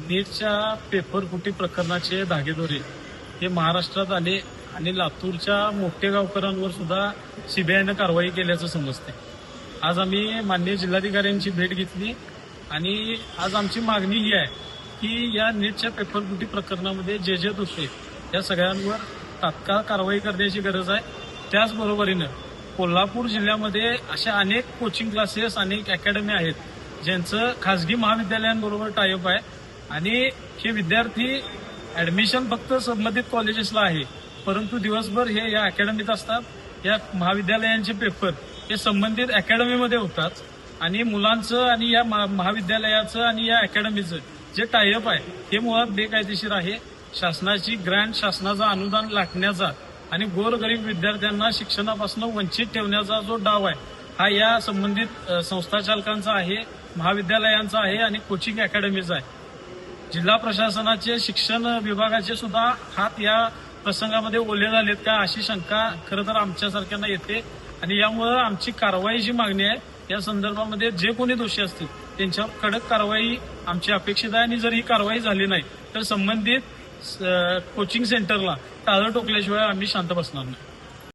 नीटच्या paper फुटी प्रकरणाचे धागेदोरे हे महाराष्ट्रात आले आणि लातूरच्या मोठे गावकऱ्यांवर सुद्धा सीबीआयनं कारवाई केल्याचं समजते. आज आम्ही माननीय जिल्हाधिकाऱ्यांची भेट घेतली आणि आज आमची मागणी ही आहे की या नीटच्या पेपर फुटी प्रकरणामध्ये जे दोषी आहेत या सगळ्यांवर तात्काळ कारवाई करण्याची गरज आहे. त्याचबरोबरीनं कोल्हापूर जिल्ह्यामध्ये अशा अनेक कोचिंग क्लासेस, अनेक अकॅडमी आहेत ज्यांचं खासगी महाविद्यालयांबरोबर टायअप आहे आणि हे विद्यार्थी ऍडमिशन फक्त संबंधित कॉलेजेसला आहे, परंतु दिवसभर हे या अकॅडमीत असतात. या महाविद्यालयांचे पेपर हे संबंधित अकॅडमीमध्ये होतात आणि मुलांचं आणि या महाविद्यालयाचं आणि या अकॅडमीचं जे टायअप आहे हे मुळात बेकायदेशीर आहे. शासनाची ग्रँट, शासनाचं अनुदान लाटण्याचा आणि गोरगरीब विद्यार्थ्यांना शिक्षणापासून वंचित ठेवण्याचा जो डाव आहे हा या संबंधित संस्था चालकांचा आहे, महाविद्यालयांचा आहे आणि कोचिंग अकॅडमीचा आहे. जिल्हा प्रशासनाचे, शिक्षण विभागाचे सुद्धा हात या प्रसंगामध्ये ओले झालेत का अशी शंका खरं तर आमच्यासारख्यांना येते आणि यामुळे आमची कारवाईची मागणी आहे. या संदर्भामध्ये जे कोणी दोषी असतील त्यांच्यावर कडक कारवाई आमची अपेक्षित आहे आणि जर ही कारवाई झाली नाही तर संबंधित कोचिंग सेंटरला टाळं टोकल्याशिवाय आम्ही शांत बसणार नाही.